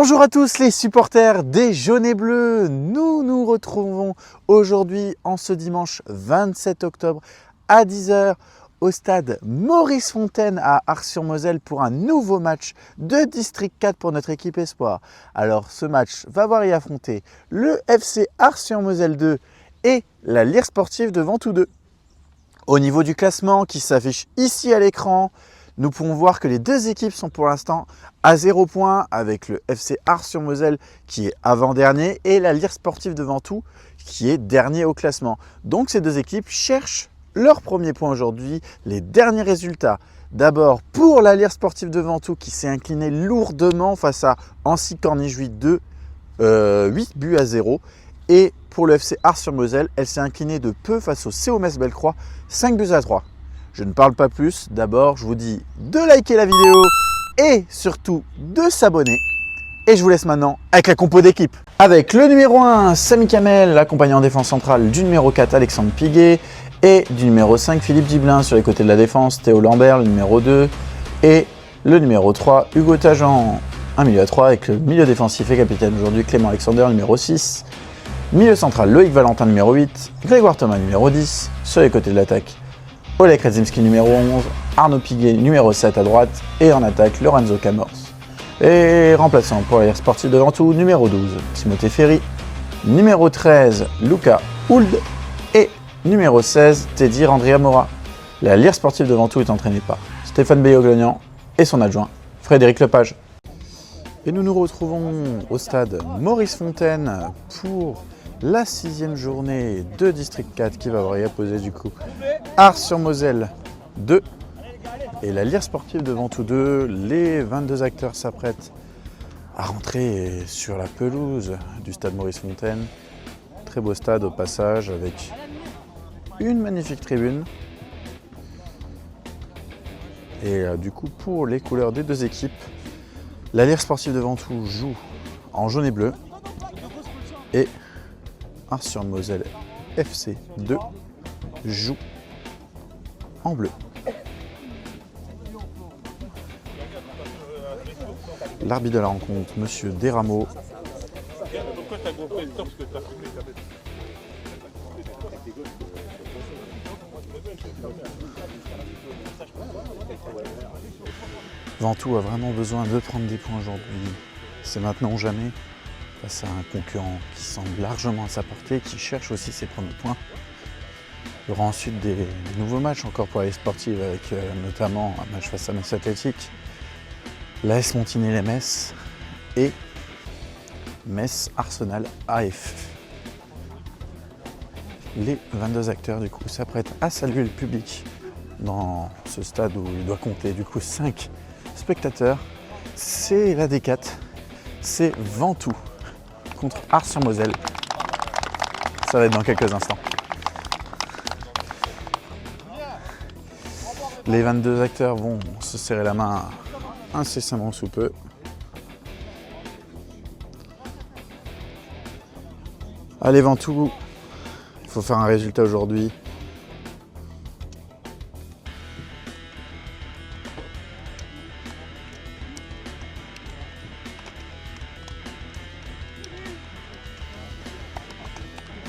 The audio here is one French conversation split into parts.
Bonjour à tous les supporters des jaunes et bleus. Nous nous retrouvons aujourd'hui en ce dimanche 27 octobre à 10 h au stade Maurice Fontaine à Ars-sur-Moselle pour un nouveau match de District 4 pour notre équipe Espoir. Alors ce match va voir y affronter le FC Ars-sur-Moselle 2 et la Lire Sportive de Ventoux 2. Au niveau du classement qui s'affiche ici à l'écran, nous pouvons voir que les deux équipes sont pour l'instant à 0 points avec le FC Ars-sur-Moselle qui est avant-dernier et la Lire Sportive de Ventoux qui est dernier au classement. Donc ces deux équipes cherchent leur premier point aujourd'hui, les derniers résultats. D'abord pour la Lire Sportive de Ventoux qui s'est inclinée lourdement face à Annecy Corniche 8-2, 8 buts à 0. Et pour le FC Ars-sur-Moselle, elle s'est inclinée de peu face au CO Metz Bellecroix, 5 buts à 3. Je ne parle pas plus, d'abord je vous dis de liker la vidéo et surtout de s'abonner. Et je vous laisse maintenant avec la compo d'équipe. Avec le numéro 1, Samy Kamel, accompagné en défense centrale du numéro 4, Alexandre Piguet, et du numéro 5, Philippe Dibelin. Sur les côtés de la défense, Théo Lambert, le numéro 2, et le numéro 3, Hugo Tajan. Un milieu à 3 avec le milieu défensif et capitaine aujourd'hui, Clément Alexander, numéro 6. Milieu central, Loïc Valentin, numéro 8, Grégoire Thomas, numéro 10. Sur les côtés de l'attaque, Oleg Radzimski, numéro 11, Arnaud Piguet, numéro 7 à droite, et en attaque, Lorenzo Camors. Et remplaçant pour la Lire Sportive de Ventoux, numéro 12, Timothée Ferry, numéro 13, Luca Hould, et numéro 16, Teddy Randria Mora. La Lire Sportive de Ventoux est entraînée par Stéphane Beyoglognan et son adjoint, Frédéric Lepage. Et nous nous retrouvons au stade Maurice Fontaine pour la 6e journée de District 4 qui va avoir opposé du coup Ars-sur-Moselle 2 et la Lire Sportive de Ventoux 2. Les 22 acteurs s'apprêtent à rentrer sur la pelouse du stade Maurice Fontaine. Très beau stade au passage avec une magnifique tribune. Et du coup pour les couleurs des deux équipes, la Lire Sportive de Ventoux joue en jaune et bleu et Ars-sur-Moselle FC 2 joue en bleu. L'arbitre de la rencontre, Monsieur Desrameaux. Ventoux a vraiment besoin de prendre des points aujourd'hui. C'est maintenant ou jamais. Face à un concurrent qui semble largement à sa portée, qui cherche aussi ses premiers points. Il y aura ensuite des nouveaux matchs encore pour la Lire Sportive, avec notamment un match face à Metz Athlétique, l'AS Montigny-les-Metz et Metz Arsenal AF. Les 22 acteurs du coup s'apprêtent à saluer le public dans ce stade où il doit compter du coup 5 spectateurs. C'est la D4, c'est Ventoux contre Ars-sur-Moselle. Ça va être dans quelques instants. Les 22 acteurs vont se serrer la main incessamment sous peu. Allez Ventoux, il faut faire un résultat aujourd'hui.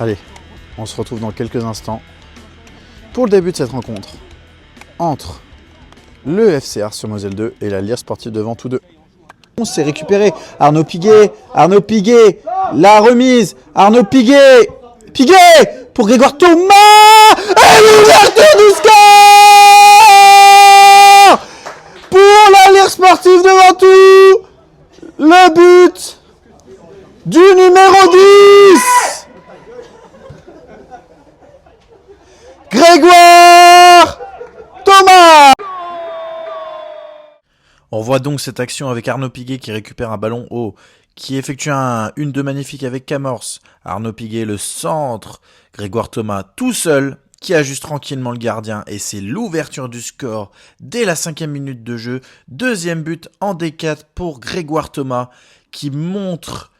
Allez, on se retrouve dans quelques instants pour le début de cette rencontre entre le FC Ars-sur-Moselle 2 et la Lire Sportive de Ventoux 2. On s'est récupéré, Arnaud Piguet, la remise, Arnaud Piguet pour Grégoire Thomas et l'ouverture du score pour la Lire Sportive de Ventoux. Le but du numéro 10. Grégoire Thomas. On voit donc cette action avec Arnaud Piguet qui récupère un ballon haut, qui effectue une 2 magnifique avec Camors. Arnaud Piguet, le centre. Grégoire Thomas tout seul, qui ajuste tranquillement le gardien. Et c'est l'ouverture du score dès la 5e minute de jeu. Deuxième but en D4 pour Grégoire Thomas, qui montre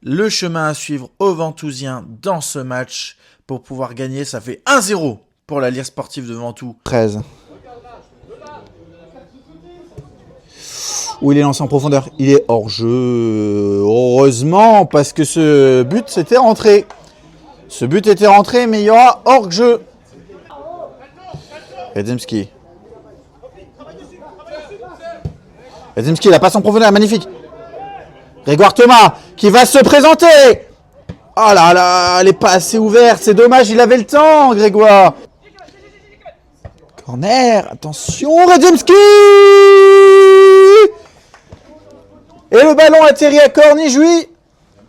le chemin à suivre aux Ventousiens dans ce match pour pouvoir gagner. Ça fait 1-0 pour la Lire Sportive de Ventoux. 13. Où il est lancé en profondeur. Il est hors jeu. Heureusement, parce que ce but c'était rentré. Ce but était rentré, mais il y aura hors jeu. Redzimski. Redzimski, la passe en profondeur, magnifique. Grégoire Thomas qui va se présenter. Oh là là, elle n'est pas assez ouverte. C'est dommage, il avait le temps, Grégoire. Corner, attention, Redzimski. Et le ballon atterrit à Cornijoux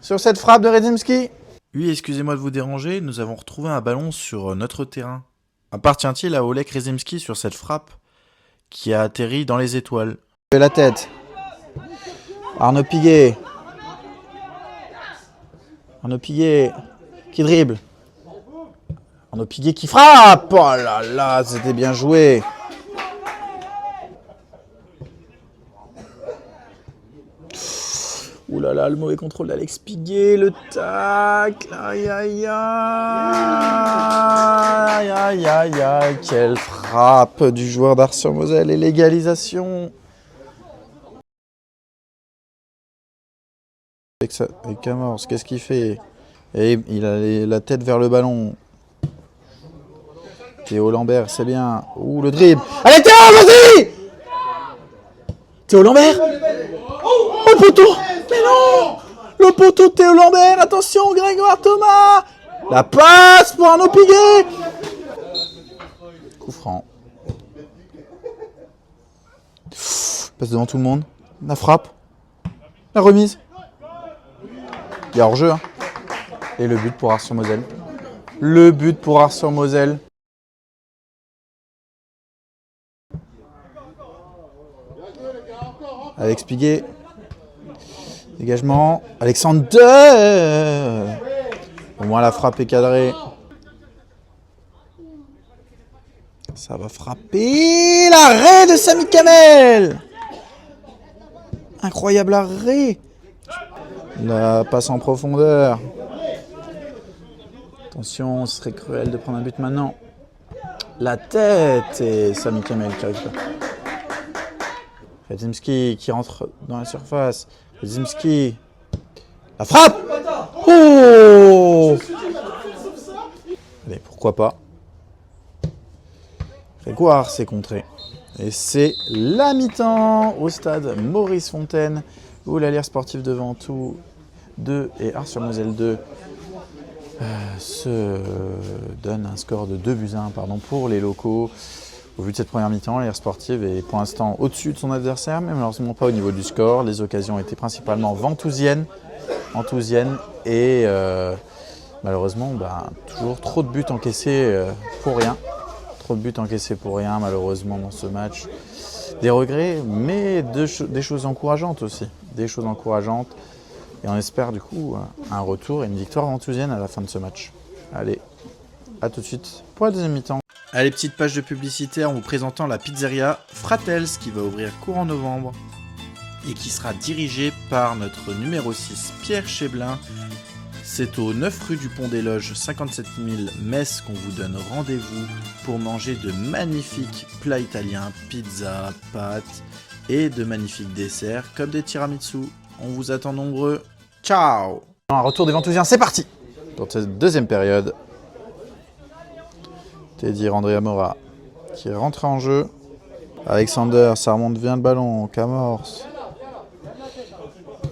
sur cette frappe de Redzimski. Oui, excusez-moi de vous déranger, nous avons retrouvé un ballon sur notre terrain. Appartient-il à Oleg Redzimski sur cette frappe qui a atterri dans les étoiles? La tête. Arnaud Piguet. Arnaud Piguet qui dribble. Arnaud Piguet qui frappe. Oh là là, c'était bien joué. Ouh là là, le mauvais contrôle d'Alex Piguet, le tac. Aïe aïe aïe aïe aïe aïe. Quelle frappe du joueur d'Ars-sur-Moselle et l'égalisation. Avec Camors, qu'est-ce qu'il fait? Et il a la tête vers le ballon. Théo Lambert, c'est bien. Ouh, le dribble. Allez Théo, vas-y! Théo Lambert. Oh, le poteau. Mais non! Le poteau de Théo Lambert. Attention, Grégoire Thomas. La passe pour Arnaud Piguet. Coup franc. Passe devant tout le monde. La frappe. La remise. Il y a hors-jeu. Hein. Et le but pour Ars-sur-Moselle. Le but pour Ars-sur-Moselle. Alex Piguet. Dégagement. Alexander. Au moins la frappe est cadrée. Ça va frapper. L'arrêt de Samy Kamel. Incroyable arrêt. La passe en profondeur. Attention, ce serait cruel de prendre un but maintenant. La tête et Samy Kamel qui arrive là. Redzimski qui rentre dans la surface. Redzimski. La frappe. Oh! Allez, pourquoi pas. Grégoire s'est contré. Et c'est la mi-temps au stade Maurice Fontaine où l'Allière Sportive de Ventoux 2 et Ars-sur-Moselle 2 se donne un score de 2-1 pour les locaux. Au vu de cette première mi-temps, l'Allière Sportive est pour l'instant au-dessus de son adversaire, mais malheureusement pas au niveau du score. Les occasions étaient principalement ventousiennes et malheureusement toujours trop de buts encaissés pour rien. Trop de buts encaissés pour rien malheureusement dans ce match. Des regrets, mais des choses encourageantes aussi. Des choses encourageantes. Et on espère du coup un retour et une victoire ventousienne à la fin de ce match. Allez, à tout de suite pour la deuxième mi-temps. Allez, petite page de publicité en vous présentant la pizzeria Fratels qui va ouvrir courant novembre et qui sera dirigée par notre numéro 6, Pierre Cheblin. C'est au 9 rue du Pont des Loges, 57 000 Metz qu'on vous donne rendez-vous pour manger de magnifiques plats italiens, pizza, pâtes et de magnifiques desserts comme des tiramisu. On vous attend nombreux. Ciao! Un retour des Ventousiens, c'est parti! Pour cette deuxième période, Teddy Andrea Mora qui est rentré en jeu. Alexander, ça remonte bien le ballon. Camors.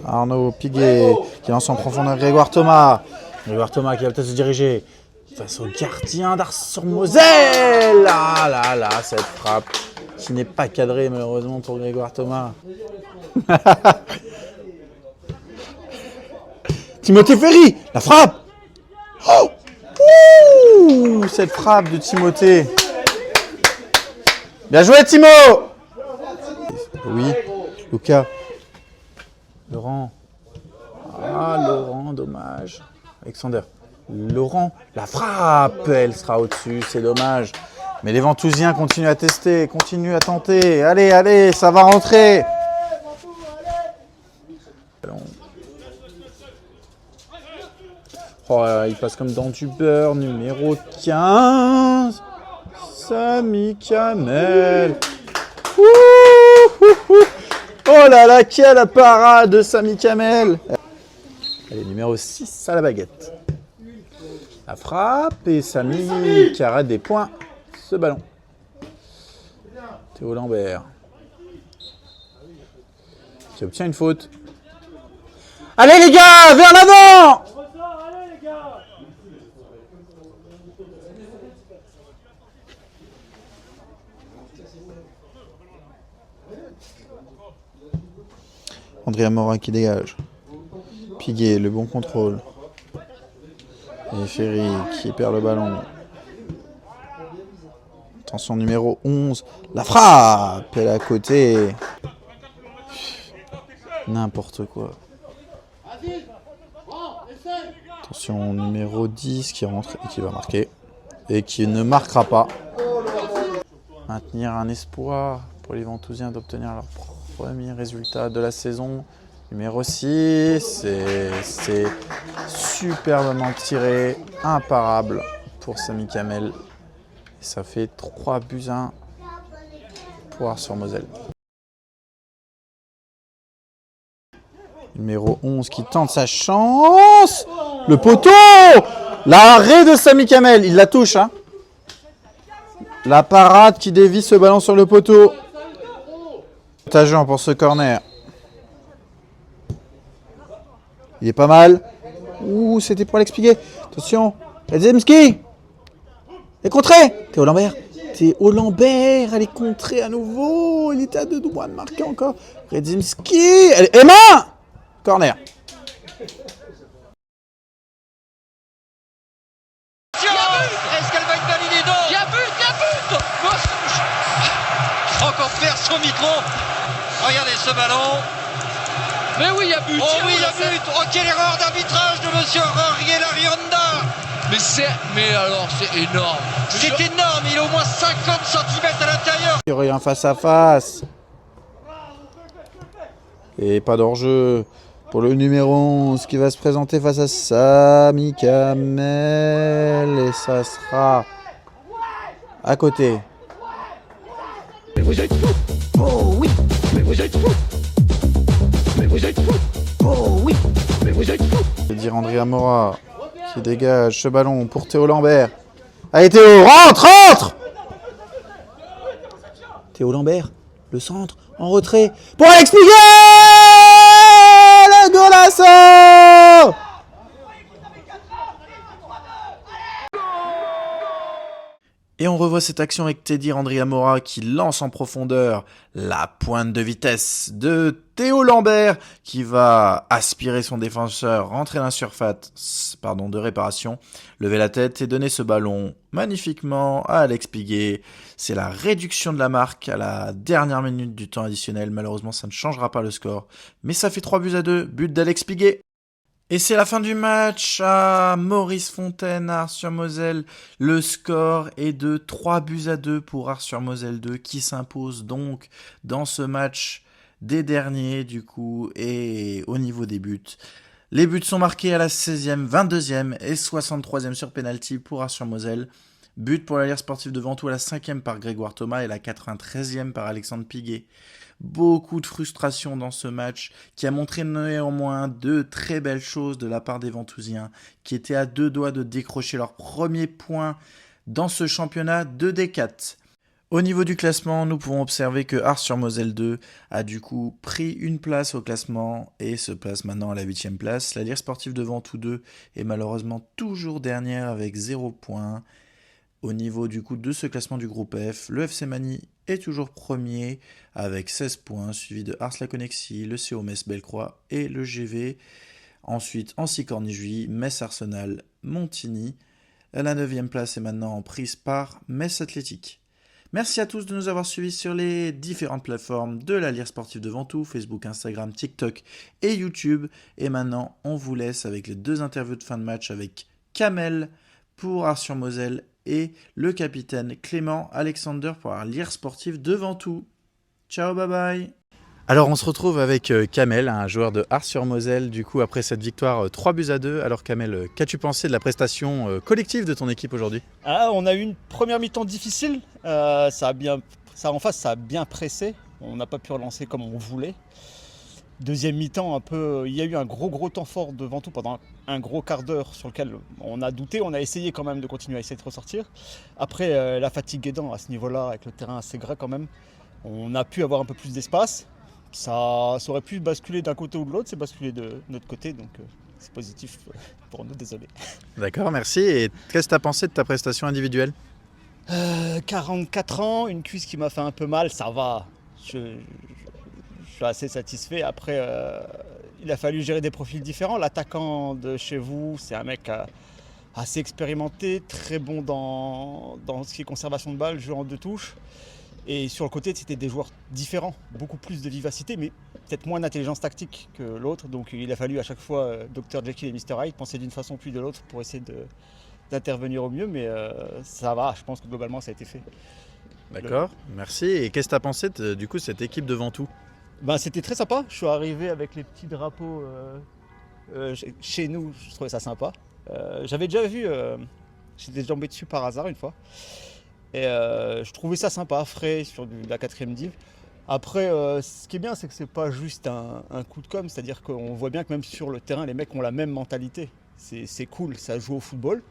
Arnaud Piguet qui lance en profondeur Grégoire Thomas. Grégoire Thomas qui va peut-être se diriger face au gardien d'Ars-sur-Moselle. Ah là là, cette frappe qui n'est pas cadrée malheureusement pour Grégoire Thomas. Timothée Ferry, la frappe. Oh, ouh, cette frappe de Timothée. Bien joué Timo. Oui, Lucas. Laurent. Ah, Laurent, dommage. Alexander. Laurent, la frappe, elle sera au-dessus, c'est dommage. Mais les Ventousiens continuent à tester, continuent à tenter. Allez, allez, ça va rentrer. Oh, il passe comme dans du beurre, numéro 15. Samy Kamel. Oh là là, quelle parade de Samy Kamel. Allez, numéro 6 à la baguette. La frappe et Samy qui arrête des points ce ballon. Théo Lambert qui obtient une faute. Allez les gars, vers l'avant! Andrea Morin qui dégage. Piguet, le bon contrôle. Et Ferry qui perd le ballon. Attention, numéro 11. La frappe! Elle est à côté. N'importe quoi. Attention, numéro 10 qui rentre et qui va marquer. Et qui ne marquera pas. Maintenir un espoir pour les Ventousiens d'obtenir leur premier résultat de la saison. Numéro 6, c'est superbement tiré, imparable pour Samy Kamel. Et ça fait 3-1 pour Ars-sur-Moselle. Numéro 11 qui tente sa chance. Le poteau! L'arrêt de Samy Kamel, il la touche. Hein. La parade qui dévie ce ballon sur le poteau. Agent pour ce corner. Il est pas mal. Ouh, c'était pour l'expliquer. Attention. Redzemski. Elle est contrée. Théo Lambert. Théo Lambert. Elle est contrée à nouveau. Il était à 2 doigts de marquer encore. Redzemski. Emma. Corner. Est-ce qu'elle va être validée? Non. Il y a but, il y a but. Encore faire son micro. Regardez ce ballon. Mais oui, il y a but. Oh oui, il y a but. Oh, quelle erreur d'arbitrage de monsieur Ariel Arionda. Mais alors, c'est énorme. C'est énorme, il est au moins 50 cm à l'intérieur. Il y aurait un face-à-face. Et pas d'hors-jeu pour le numéro 11 qui va se présenter face à Samy Kamel. Et ça sera à côté. Mais vous êtes fous! Oh oui! Mais vous êtes fous! Mais vous êtes fous! Oh oui! Mais vous êtes fous! C'est dire Andrea Mora qui dégage ce ballon pour Théo Lambert. Allez Théo, rentre! Théo Lambert, le centre, en retrait, pour Alex Piguet! Le golasso! Et on revoit cette action avec Teddy Andrea Mora qui lance en profondeur la pointe de vitesse de Théo Lambert qui va aspirer son défenseur, rentrer dans la surface de réparation, lever la tête et donner ce ballon magnifiquement à Alex Piguet. C'est la réduction de la marque à la dernière minute du temps additionnel. Malheureusement, ça ne changera pas le score. Mais ça fait 3-2, but d'Alex Piguet. Et c'est la fin du match à Maurice-Fontaine, à Ars-sur-Moselle. Le score est de 3-2 pour Ars-sur-Moselle 2 qui s'impose donc dans ce match des derniers du coup et au niveau des buts. Les buts sont marqués à la 16e, 22e et 63e sur penalty pour Ars-sur-Moselle. But pour la Lierre Sportive de Ventoux à la 5e par Grégoire Thomas et la 93e par Alexandre Piguet. Beaucoup de frustration dans ce match qui a montré néanmoins de très belles choses de la part des Ventousiens qui étaient à 2 doigts de décrocher leur premier point dans ce championnat de D4. Au niveau du classement, nous pouvons observer que Ars-sur-Moselle 2 a du coup pris une place au classement et se place maintenant à la 8e place. La Lierre Sportive de Ventoux 2 est malheureusement toujours dernière avec 0 points. Au niveau du coup de ce classement du groupe F, le FC Mani est toujours premier avec 16 points, suivi de Ars-la-Connexie, le CO Metz Bellecroix et le GV. Ensuite, Annecy-Cornigny, Metz-Arsenal, Montigny. La 9e place est maintenant prise par Metz Athlétique. Merci à tous de nous avoir suivis sur les différentes plateformes de la Lierre Sportive de Ventoux, Facebook, Instagram, TikTok et YouTube. Et maintenant, on vous laisse avec les 2 interviews de fin de match avec Kamel pour Ars-sur-Moselle et le capitaine Clément Alexander pour la Lierre Sportive de Ventoux. Ciao, bye bye. Alors on se retrouve avec Kamel, un joueur de Ars-sur-Moselle, du coup après cette victoire 3-2. Alors Kamel, qu'as-tu pensé de la prestation collective de ton équipe aujourd'hui ? On a eu une première mi-temps difficile, ça a bien pressé, On n'a pas pu relancer comme on voulait. Deuxième mi-temps, il y a eu un gros temps fort de Ventoux pendant un gros quart d'heure sur lequel on a douté. On a essayé quand même de continuer à essayer de ressortir. Après, la fatigue aidant à ce niveau-là, avec le terrain assez gras quand même, on a pu avoir un peu plus d'espace. Ça aurait pu basculer d'un côté ou de l'autre, c'est basculé de notre côté, donc c'est positif pour nous, désolé. D'accord, merci. Et qu'est-ce que tu as pensé de ta prestation individuelle? 44 ans, une cuisse qui m'a fait un peu mal, ça va. Je suis assez satisfait. Après, il a fallu gérer des profils différents. L'attaquant de chez vous, c'est un mec assez expérimenté, très bon dans ce qui est conservation de balle, jeu en 2 touches. Et sur le côté, c'était des joueurs différents, beaucoup plus de vivacité, mais peut-être moins d'intelligence tactique que l'autre. Donc il a fallu à chaque fois, Dr Jekyll et Mr Hyde, penser d'une façon puis de l'autre pour essayer d'intervenir au mieux. Mais ça va, je pense que globalement, ça a été fait. D'accord, merci. Et qu'est-ce que tu as pensé du coup cette équipe de Ventoux? C'était très sympa. Je suis arrivé avec les petits drapeaux chez nous, je trouvais ça sympa. J'avais déjà vu, j'étais tombé dessus par hasard une fois. Et je trouvais ça sympa, frais sur la 4e div. Après, ce qui est bien, c'est que c'est pas juste un coup de com', c'est-à-dire qu'on voit bien que même sur le terrain, les mecs ont la même mentalité. C'est cool, ça joue au football.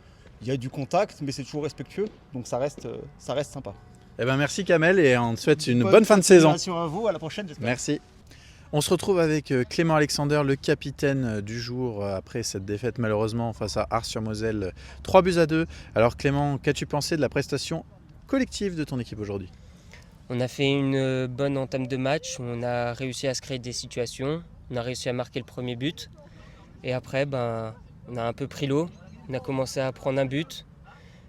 Il y a du contact, mais c'est toujours respectueux, donc ça reste sympa. Eh ben merci Kamel et on te souhaite une bonne fin de saison. À vous, à la prochaine, j'espère. Merci. On se retrouve avec Clément Alexander, le capitaine du jour, après cette défaite malheureusement face à Ars-sur-Moselle, 3-2. Alors Clément, qu'as-tu pensé de la prestation collective de ton équipe aujourd'hui? On a fait une bonne entame de match, on a réussi à se créer des situations, on a réussi à marquer le premier but. Et après, on a un peu pris l'eau, on a commencé à prendre un but.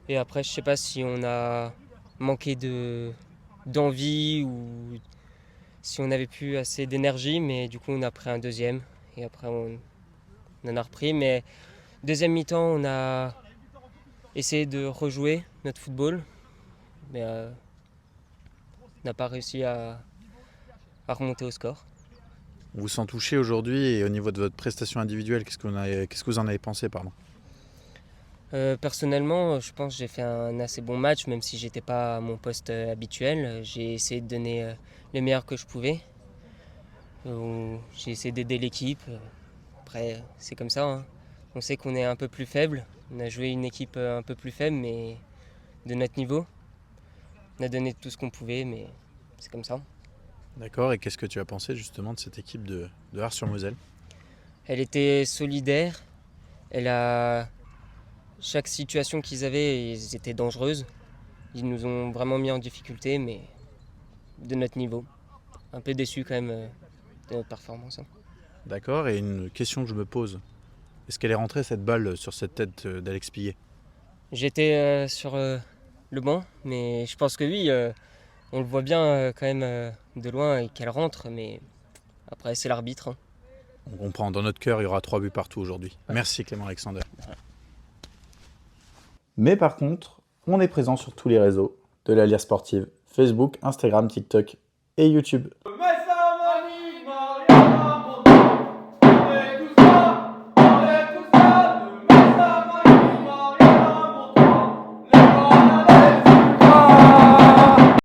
Et après, je ne sais pas si on a manqué d'envie ou si on n'avait plus assez d'énergie, mais du coup, on a pris un deuxième. Et après, on en a repris. Mais deuxième mi-temps, on a essayé de rejouer notre football. Mais on n'a pas réussi à remonter au score. On vous sent touché aujourd'hui et au niveau de votre prestation individuelle, qu'est-ce que vous en avez pensé, pardon? Personnellement, je pense que j'ai fait un assez bon match, même si j'étais pas à mon poste habituel. J'ai essayé de donner le meilleur que je pouvais. J'ai essayé d'aider l'équipe. Après, c'est comme ça, hein. On sait qu'on est un peu plus faible. On a joué une équipe un peu plus faible, mais de notre niveau. On a donné tout ce qu'on pouvait, mais c'est comme ça. D'accord, et qu'est-ce que tu as pensé justement de cette équipe de Ars-sur-Moselle? Elle était solidaire. Chaque situation qu'ils avaient, ils étaient dangereuses. Ils nous ont vraiment mis en difficulté, mais de notre niveau. Un peu déçu quand même de notre performance. D'accord, et une question que je me pose. Est-ce qu'elle est rentrée cette balle sur cette tête d'Alex Piguet? J'étais sur le banc, mais je pense que oui, on le voit bien quand même de loin et qu'elle rentre, mais après c'est l'arbitre. Hein. On comprend, dans notre cœur, il y aura 3 buts partout aujourd'hui. Ouais. Merci Clément Alexander. Ouais. Mais par contre, on est présent sur tous les réseaux de l'Alliance Sportive, Facebook, Instagram, TikTok et YouTube.